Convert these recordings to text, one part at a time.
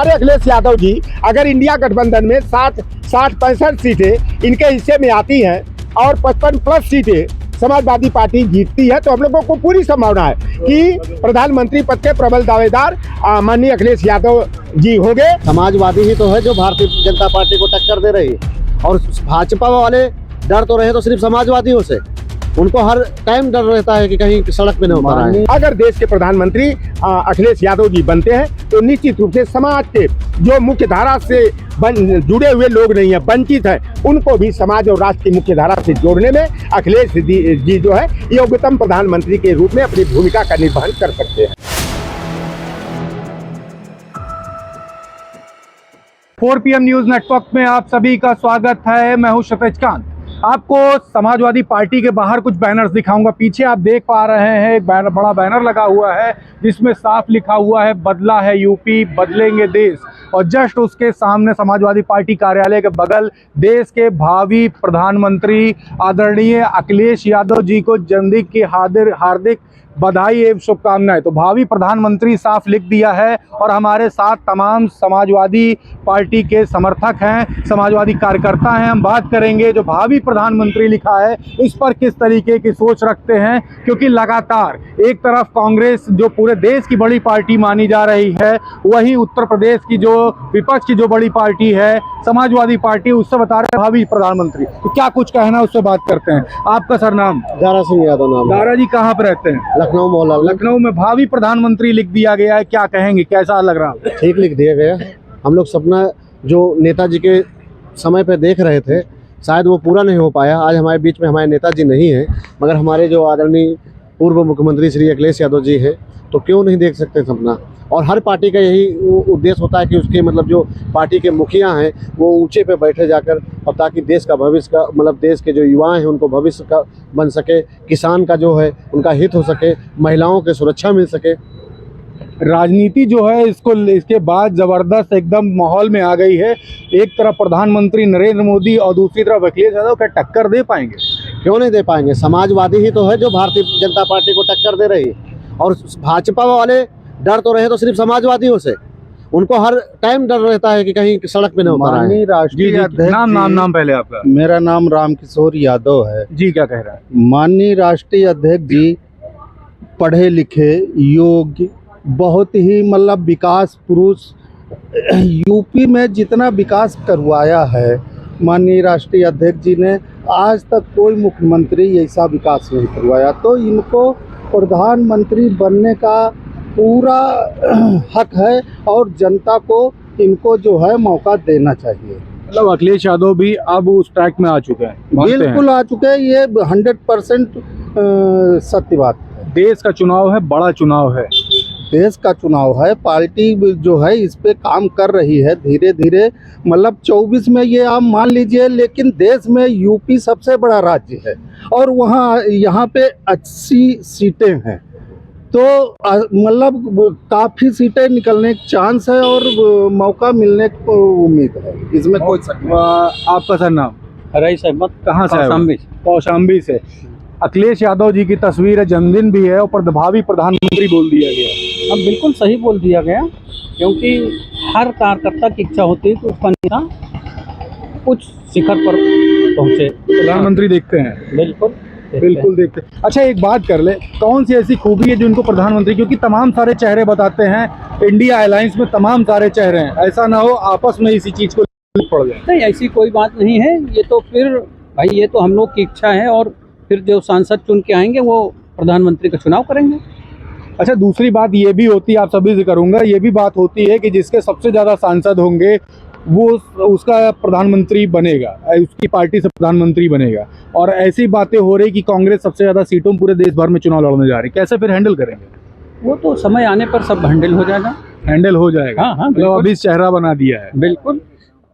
हमारे अखिलेश यादव जी अगर इंडिया गठबंधन में 60-65 सीटें इनके हिस्से में आती हैं और 55+ सीटें समाजवादी पार्टी जीतती है, तो हम लोगों को पूरी संभावना है कि प्रधानमंत्री पद के प्रबल दावेदार माननीय अखिलेश यादव जी होंगे। समाजवादी ही तो है जो भारतीय जनता पार्टी को टक्कर दे रही है, और भाजपा वाले डर तो रहे तो सिर्फ समाजवादियों से, उनको हर टाइम डर रहता है कि कहीं सड़क पे न उतर आए। अगर देश के प्रधानमंत्री अखिलेश यादव जी बनते हैं तो निश्चित रूप से समाज के जो मुख्य धारा से जुड़े हुए लोग नहीं है, वंचित है, उनको भी समाज और राष्ट्र की मुख्य धारा से जोड़ने में अखिलेश जी जो है योग्यतम प्रधानमंत्री के रूप में अपनी भूमिका का निर्वहन कर सकते हैं। 4 PM न्यूज नेटवर्क में आप सभी का स्वागत है। मैं हूं शफेज खान। आपको समाजवादी पार्टी के बाहर कुछ बैनर्स दिखाऊंगा। पीछे आप देख पा रहे हैं एक बड़ा बैनर लगा हुआ है जिसमें साफ लिखा हुआ है बदला है यूपी, बदलेंगे देश। और जस्ट उसके सामने समाजवादी पार्टी कार्यालय के बगल देश के भावी प्रधानमंत्री आदरणीय अखिलेश यादव जी को जन्मदिन की हार्दिक बधाई एवं शुभकामनाएं। तो भावी प्रधानमंत्री साफ लिख दिया है और हमारे साथ तमाम समाजवादी पार्टी के समर्थक हैं, समाजवादी कार्यकर्ता हैं। हम बात करेंगे जो भावी प्रधानमंत्री लिखा है इस पर किस तरीके की सोच रखते हैं, क्योंकि लगातार एक तरफ कांग्रेस जो पूरे देश की बड़ी पार्टी मानी जा रही है, वहीं उत्तर प्रदेश की जो विपक्ष की जो बड़ी पार्टी है समाजवादी पार्टी, उससे बता रहे हैं भावी प्रधानमंत्री। तो क्या कुछ कहना उससे बात करते हैं। आपका सर नाम? दारा सिंह यादव नाम। दारा जी कहाँ पर रहते हैं? लखनऊ मोहल्ला। लखनऊ में भावी प्रधानमंत्री लिख दिया गया है, क्या कहेंगे, कैसा लग रहा है? ठीक लिख दिया गया। हम लोग सपना जो नेताजी के समय पे देख रहे थे शायद वो पूरा नहीं हो पाया। आज हमारे बीच में हमारे नेताजी नहीं है, मगर हमारे जो आदरणीय पूर्व मुख्यमंत्री श्री अखिलेश यादव जी है, तो क्यों नहीं देख सकते सपना। और हर पार्टी का यही उद्देश्य होता है कि उसके मतलब जो पार्टी के मुखिया हैं वो ऊंचे पे बैठे जाकर, और ताकि देश का भविष्य का मतलब देश के जो युवा हैं उनको भविष्य का बन सके, किसान का जो है उनका हित हो सके, महिलाओं की सुरक्षा मिल सके। राजनीति जो है इसके बाद जबरदस्त एकदम माहौल में आ गई है। एक तरफ प्रधानमंत्री नरेंद्र मोदी और दूसरी तरफ अखिलेश यादव, क्या टक्कर दे पाएंगे? क्यों नहीं दे पाएंगे। समाजवादी ही तो है जो भारतीय जनता पार्टी को टक्कर दे रही है, और भाजपा वाले डर तो रहे तो सिर्फ समाजवादियों से, उनको हर टाइम डर रहता है कि कहीं सड़क पे न उतर आए। माननीय राष्ट्रीय अध्यक्ष नाम पहले आपका? मेरा नाम रामकिशोर यादव है जी। क्या कह रहा है? माननीय राष्ट्रीय अध्यक्ष जी पढ़े लिखे, योग्य, बहुत ही मतलब विकास पुरुष, यूपी में जितना विकास करवाया है माननीय राष्ट्रीय अध्यक्ष जी ने, आज तक कोई मुख्यमंत्री ऐसा विकास नहीं करवाया। तो इनको प्रधानमंत्री बनने का पूरा हक है और जनता को इनको जो है मौका देना चाहिए। मतलब अखिलेश यादव भी अब उस ट्रैक में आ चुके हैं? बिल्कुल आ चुके हैं, ये 100% सत्य बात है। देश का चुनाव है, बड़ा चुनाव है, देश का चुनाव है, पार्टी जो है इस पे काम कर रही है धीरे धीरे। मतलब 24 में ये आप मान लीजिए, लेकिन देश में यूपी सबसे बड़ा राज्य है और यहाँ पे 80 सीटें हैं, तो मतलब काफ़ी सीटें निकलने के चांस है और मौका मिलने की उम्मीद है इसमें। कोई आपका सर नाम? रईस अहमद। कहाँ से? कौशाम्बी से। अखिलेश यादव जी की तस्वीर है, जन्मदिन भी है, और भावी प्रधानमंत्री बोल दिया गया। अब बिल्कुल सही बोल दिया गया, क्योंकि हर कार्यकर्ता की इच्छा होती है कि उसका नेता कुछ शिखर पर पहुंचे। प्रधानमंत्री देखते हैं? बिल्कुल देखते हैं। अच्छा, एक बात कर ले, कौन सी ऐसी खूबी है जो इनको प्रधानमंत्री, क्योंकि तमाम सारे चेहरे बताते हैं, इंडिया अलायंस में तमाम सारे चेहरे हैं, ऐसा ना हो आपस में इसी चीज को पड़ जाए? नहीं, ऐसी कोई बात नहीं है। ये तो फिर भाई ये तो हम लोग की इच्छा है, और फिर जो सांसद चुन के आएंगे वो प्रधानमंत्री का चुनाव करेंगे। अच्छा, दूसरी बात ये भी होती है, आप सभी से करूँगा, ये भी बात होती है कि जिसके सबसे ज़्यादा सांसद होंगे वो उसका प्रधानमंत्री बनेगा, उसकी पार्टी से प्रधानमंत्री बनेगा। और ऐसी बातें हो रही कि कांग्रेस सबसे ज़्यादा सीटों पूरे देश भर में चुनाव लड़ने जा रही है, कैसे फिर हैंडल करेंगे? वो तो समय आने पर सब हैंडल हो जाएगा। हैंडल हो जाएगा? हाँ, मतलब अभी चेहरा बना दिया है। बिल्कुल।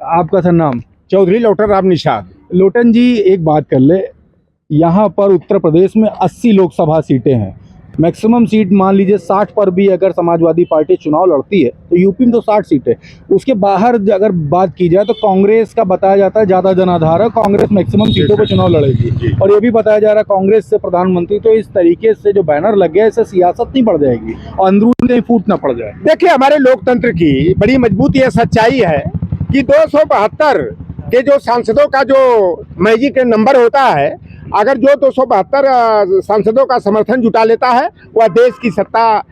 आपका सर नाम? चौधरी लोटन राम निषाद। लोटन जी, एक बात कर ले, यहाँ पर उत्तर प्रदेश में 80 लोकसभा सीटें हैं, मैक्सिमम सीट मान लीजिए 60 पर भी अगर समाजवादी पार्टी चुनाव लड़ती है तो यूपी में तो 60 सीट है। उसके बाहर अगर बात की जाए तो कांग्रेस का बताया जाता है ज़्यादा जनाधार है, कांग्रेस मैक्सिमम सीटों पर चुनाव लड़ेगी। और ये भी बताया जा रहा है कांग्रेस से प्रधानमंत्री, तो इस तरीके से जो बैनर लग गया इससे सियासत नहीं बढ़ जाएगी और अंदरूनी कहीं फूट ना पड़ जाए। देखिए, हमारे लोकतंत्र की बड़ी मजबूत ये सच्चाई है कि 272 के जो सांसदों का जो मैजिक नंबर होता है, अगर जो 272 सांसदों का समर्थन जुटा लेता है वह देश की सत्ता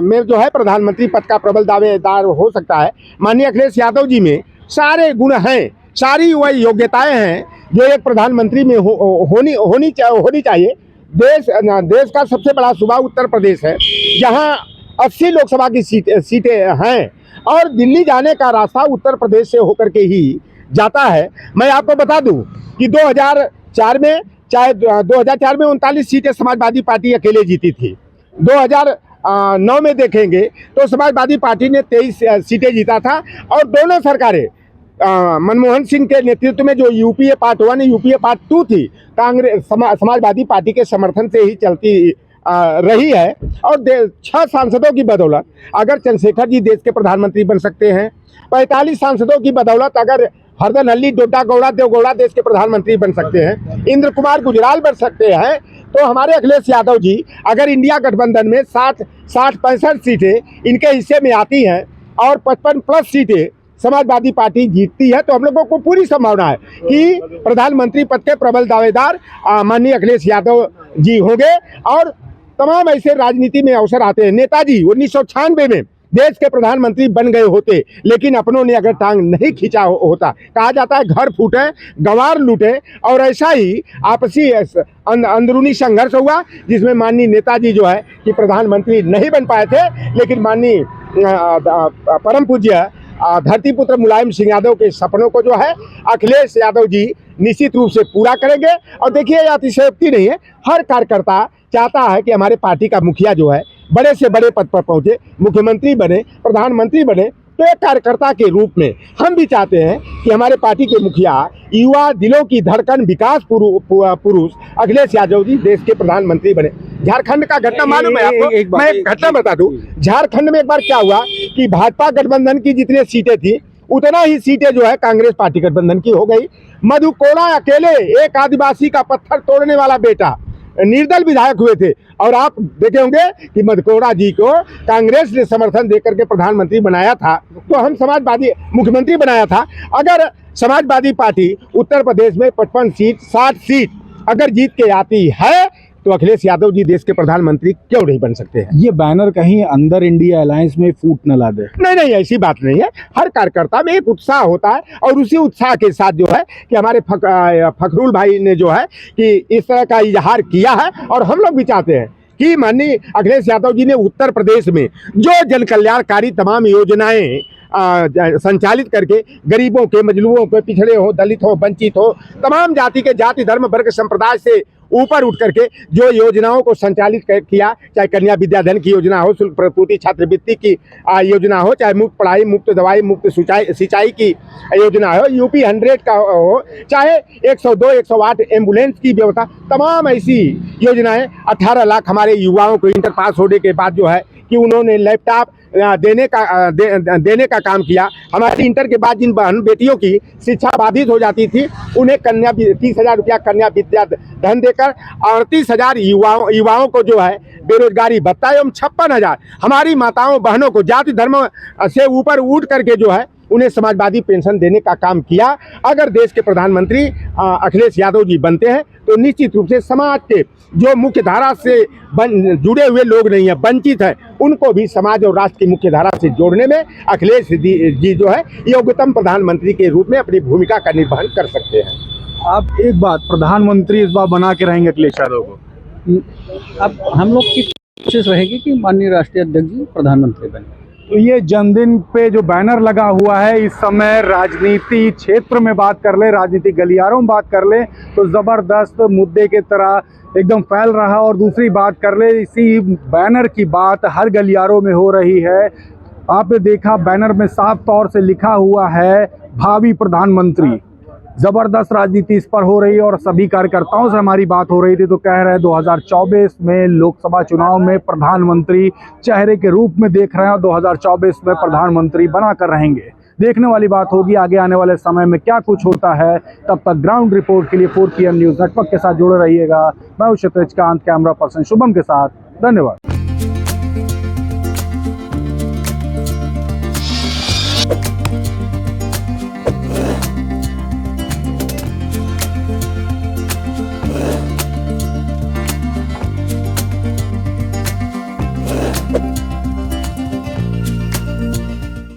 में जो है प्रधानमंत्री पद का प्रबल दावेदार हो सकता है। माननीय अखिलेश यादव जी में सारे गुण हैं, सारी वह योग्यताएं हैं जो एक प्रधानमंत्री में होनी चाहिए। देश का सबसे बड़ा सूबा उत्तर प्रदेश है, जहां 80 लोकसभा की सीटें हैं और दिल्ली जाने का रास्ता उत्तर प्रदेश से होकर के ही जाता है। मैं आपको बता दूं कि 2004 में 39 सीटें समाजवादी पार्टी अकेले जीती थी। 2009 में देखेंगे तो समाजवादी पार्टी ने 23 सीटें जीता था और दोनों सरकारें मनमोहन सिंह के नेतृत्व में जो यूपीए पार्ट 1 यूपीए पार्ट 2 थी, कांग्रेस समाजवादी पार्टी के समर्थन से ही चलती रही है। और 6 सांसदों की बदौलत अगर चंद्रशेखर जी देश के प्रधानमंत्री बन सकते हैं, 45 सांसदों की बदौलत अगर हरदनहल्ली डोडा गौड़ा देवगौड़ा देश के प्रधानमंत्री बन सकते हैं, इंद्र कुमार गुजराल बन सकते हैं, तो हमारे अखिलेश यादव जी अगर इंडिया गठबंधन में 65 सीटें इनके हिस्से में आती हैं और 55 प्लस सीटें समाजवादी पार्टी जीतती है, तो हम लोगों को पूरी संभावना है कि प्रधानमंत्री पद के प्रबल दावेदार माननीय अखिलेश यादव जी होंगे। और तमाम ऐसे राजनीति में अवसर आते हैं। नेताजी 1996 में देश के प्रधानमंत्री बन गए होते, लेकिन अपनों ने अगर टांग नहीं खींचा होता। कहा जाता है घर फूटे गंवार लूटे, और ऐसा ही आपसी अंदरूनी संघर्ष हुआ जिसमें माननीय नेताजी जो है कि प्रधानमंत्री नहीं बन पाए थे, लेकिन माननीय परम पूज्य धरतीपुत्र मुलायम सिंह यादव के सपनों को जो है अखिलेश यादव जी निश्चित रूप से पूरा करेंगे। और देखिए, यह अतिशयोक्ति नहीं है, हर कार्यकर्ता चाहता है कि हमारे पार्टी का मुखिया जो है बड़े से बड़े पद पर पहुंचे, मुख्यमंत्री बने, प्रधानमंत्री बने। तो एक कार्यकर्ता के रूप में हम भी चाहते हैं कि हमारे पार्टी के मुखिया, युवा दिलों की धड़कन, विकास पुरुष अखिलेश यादव जी देश के प्रधानमंत्री बने। झारखंड का घटना मालूम है आपको? मैं एक घटना बता दूं। झारखंड में एक बार क्या हुआ कि भाजपा गठबंधन की जितनी सीटें थी उतना ही सीटें जो है कांग्रेस पार्टी गठबंधन की हो गई। मधु कोड़ा अकेले एक आदिवासी का पत्थर तोड़ने वाला बेटा निर्दल विधायक हुए थे, और आप देखे होंगे कि मधुकोड़ा जी को कांग्रेस ने समर्थन देकर के प्रधानमंत्री बनाया था, तो हम समाजवादी मुख्यमंत्री बनाया था। अगर समाजवादी पार्टी उत्तर प्रदेश में 55 सीट 60 सीट अगर जीत के आती है तो अखिलेश यादव जी देश के प्रधानमंत्री क्यों नहीं बन सकते हैं? ये बैनर कहीं अंदर इंडिया अलायंस में फूट न ला दे? नहीं, ऐसी बात नहीं है। हर कार्यकर्ता में एक उत्साह होता है, और उसी उत्साह के साथ जो है कि हमारे फखरुल भाई ने जो है कि इस तरह का इजहार किया है, और हम लोग भी चाहते हैं कि माननीय अखिलेश यादव जी ने उत्तर प्रदेश में जो जन कल्याणकारी तमाम योजनाएं संचालित करके गरीबों के, मजलूमों के, पिछड़े हो, दलित हो, वंचित हो, तमाम जाति के, जाति धर्म वर्ग संप्रदाय से ऊपर उठ करके जो योजनाओं को संचालित किया, चाहे कन्या विद्याधन की योजना हो, शुल्क प्रतिपूर्ति छात्रवृत्ति की योजना हो, चाहे मुफ्त पढ़ाई, मुफ्त दवाई, मुफ्त सिंचाई की योजना हो, यूपी 100 का हो, चाहे 102, 108 एम्बुलेंस की व्यवस्था, तमाम ऐसी योजनाएं। 18 लाख हमारे युवाओं को इंटर पास होने के बाद जो है कि उन्होंने लैपटॉप देने का काम किया। हमारी इंटर के बाद जिन बहन बेटियों की शिक्षा बाधित हो जाती थी, उन्हें 30,000 रुपया कन्या विद्या धन देकर 38,000 युवाओं को जो है बेरोजगारी भत्ता एवं 56,000 हमारी माताओं बहनों को जाति धर्म से ऊपर उठ करके जो है उन्हें समाजवादी पेंशन देने का काम किया। अगर देश के प्रधानमंत्री अखिलेश यादव जी बनते हैं तो निश्चित रूप से समाज के जो मुख्य धारा से जुड़े हुए लोग नहीं है, वंचित है, उनको भी समाज और राष्ट्र की मुख्य धारा से जोड़ने में अखिलेश जी जो है योग्यतम प्रधानमंत्री के रूप में अपनी भूमिका का निर्वहन कर सकते हैं। आप एक बात, प्रधानमंत्री इस बार बना के रहेंगे अखिलेश यादव को? अब हम लोग की कोशिश रहेगी कि माननीय राष्ट्रीय अध्यक्ष जी प्रधानमंत्री बने। तो ये जन्मदिन पे जो बैनर लगा हुआ है, इस समय राजनीति क्षेत्र में बात कर ले, राजनीतिक गलियारों में बात कर ले तो ज़बरदस्त मुद्दे के तरह एकदम फैल रहा। और दूसरी बात कर ले, इसी बैनर की बात हर गलियारों में हो रही है। आपने देखा बैनर में साफ तौर से लिखा हुआ है भावी प्रधानमंत्री। जबरदस्त राजनीति इस पर हो रही है और सभी कार्यकर्ताओं से हमारी बात हो रही थी तो कह रहे 2024 में लोकसभा चुनाव में प्रधानमंत्री चेहरे के रूप में देख रहे हैं और 2024 में प्रधानमंत्री बनाकर रहेंगे। देखने वाली बात होगी आगे आने वाले समय में क्या कुछ होता है। तब तक ग्राउंड रिपोर्ट के लिए 4PM न्यूज़ नेटवर्क के साथ जुड़े रहिएगा। मैं हूं क्षितिज कांत, कैमरा पर्सन शुभम के साथ। धन्यवाद।